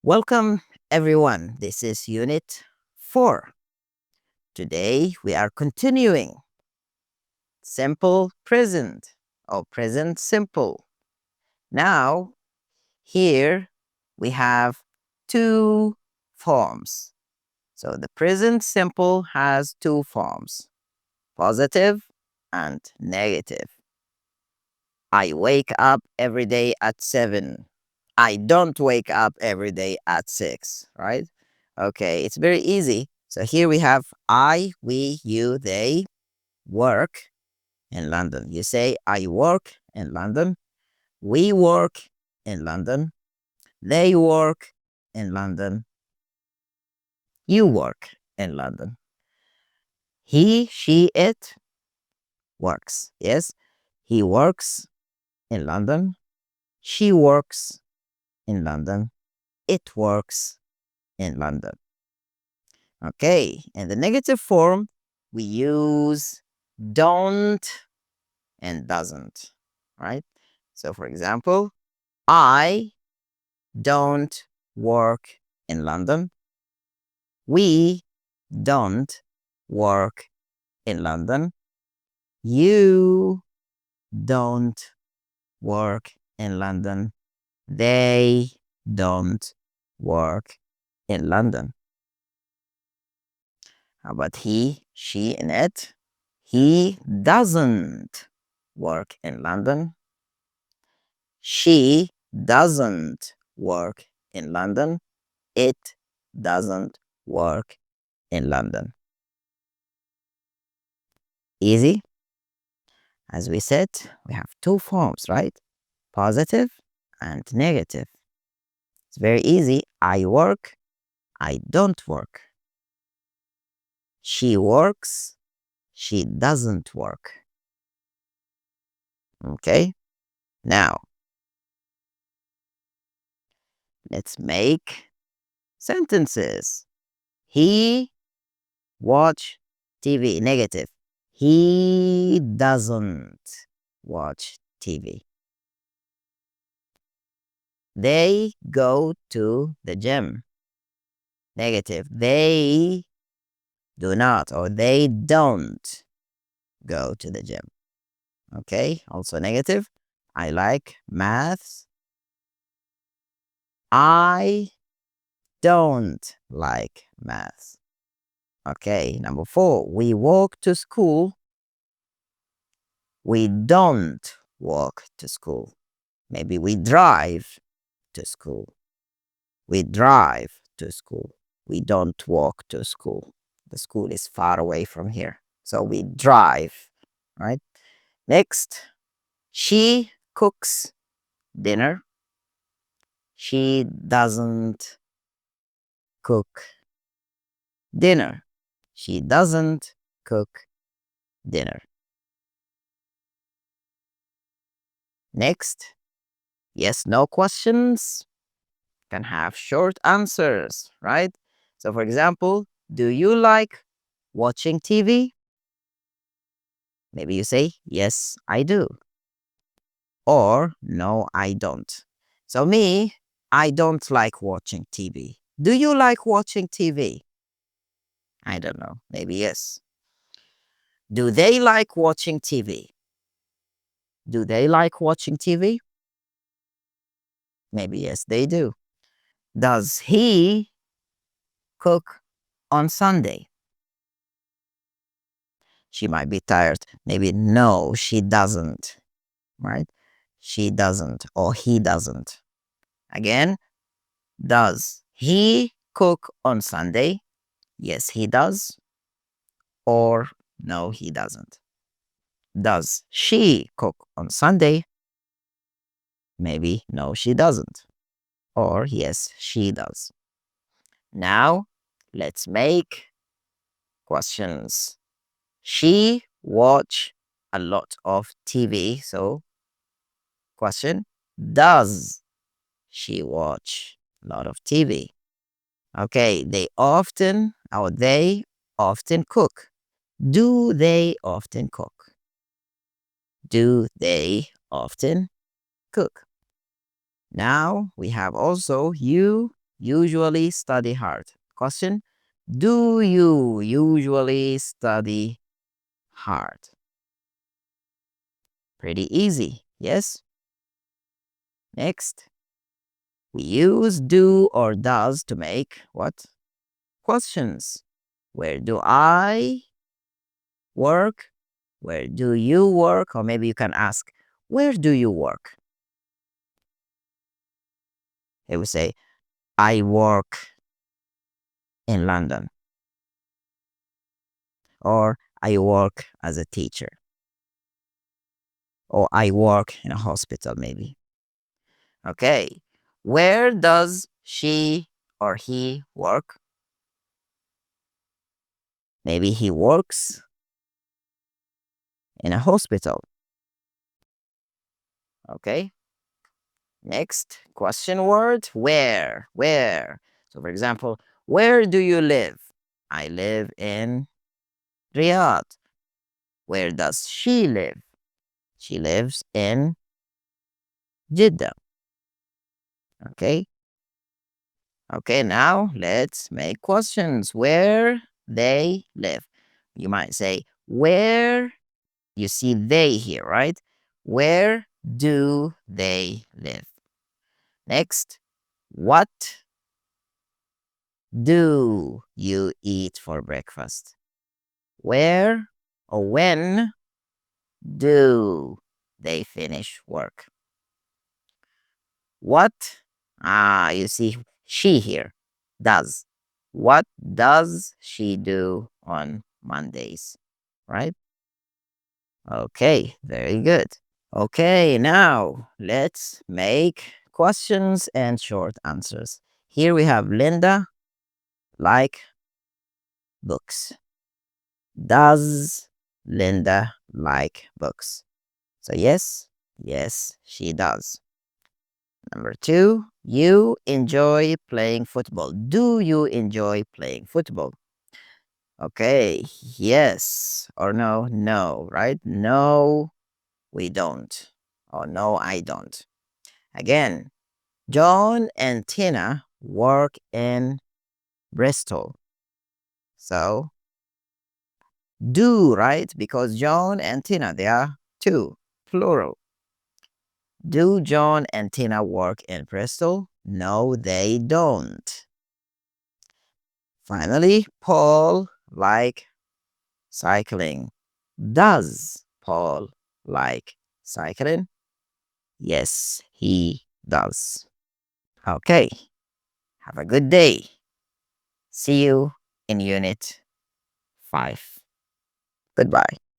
Welcome, everyone. This is Unit 4. Today we are continuing simple present or present simple. Now, here we have two forms. So the present simple has two forms, positive and negative. I wake up every day at 7. I don't wake up every day at 6, right? Okay, it's very easy. So here we have I, we, you, they work in London. You say, I work in London. We work in London. They work in London. You work in London. He, she, it works. Yes, he works in London. She works in London. It works in London. Okay, in the negative form, we use don't and doesn't, right? So, for example, I don't work in London. We don't work in London. You don't work in London. They don't work in London. How about he, she, and it? He doesn't work in London. She doesn't work in London. It doesn't work in London. Easy. As we said, we have two forms, right? Positive and negative. It's very easy. I work. I don't work. She works. She doesn't work. Okay? Now, let's make sentences. He watch TV. Negative. He doesn't watch TV. They go to the gym. Negative. They do not or they don't go to the gym. Okay, also negative. I like maths. I don't like maths. Okay, number 4. We walk to school. We don't walk to school. Maybe we drive to school. We drive to school. We don't walk to school. The school is far away from here. So we drive, right? Next, she cooks dinner. She doesn't cook dinner. She doesn't cook dinner. Next, yes, no questions can have short answers, right? So, for example, do you like watching TV? Maybe you say, yes, I do. Or, no, I don't. So, me, I don't like watching TV. Do you like watching TV? I don't know. Maybe yes. Do they like watching TV? Do they like watching TV? Maybe yes, they do. Does he cook on Sunday? She might be tired. Maybe no, she doesn't, right? She doesn't or he doesn't. Again, does he cook on Sunday? Yes, he does. Or no, he doesn't. Does she cook on Sunday? Maybe no, she doesn't. Or yes, she does. Now, let's make questions. She watch a lot of TV. So, question, does she watch a lot of TV? Okay, they often cook. Do they often cook? Do they often cook? Now we have also you usually study hard? Question. Do you usually study hard? Pretty easy. Yes. Next. We use do or does to make what? Questions. Where do I work? Where do you work? Or maybe you can ask, where do you work? They will say, I work in London. Or I work as a teacher. Or I work in a hospital, maybe. Okay. Where does she or he work? Maybe he works in a hospital. Okay. Next question word, where? Where? So, for example, where do you live? I live in Riyadh. Where does she live? She lives in Jeddah. Okay. Okay, now let's make questions. Where they live. You might say, where, you see they here, right? Where do they live? Next, what do you eat for breakfast? Where or when do they finish work? What? Ah, you see, she here does. What does she do on Mondays? Right? Okay, very good. Okay, now let's make questions and short answers. Here we have Linda like books. Does Linda like books? So, yes, she does. Number two, you enjoy playing football. Do you enjoy playing football? Okay, yes or no? No, right? No, we don't. Or no, I don't. Again, John and Tina work in Bristol. So, do, right? Because John and Tina, they are two, plural. Do John and Tina work in Bristol? No, they don't. Finally, Paul like cycling. Does Paul like cycling? Yes, he does. Okay, have a good day. See you in Unit 5. Goodbye.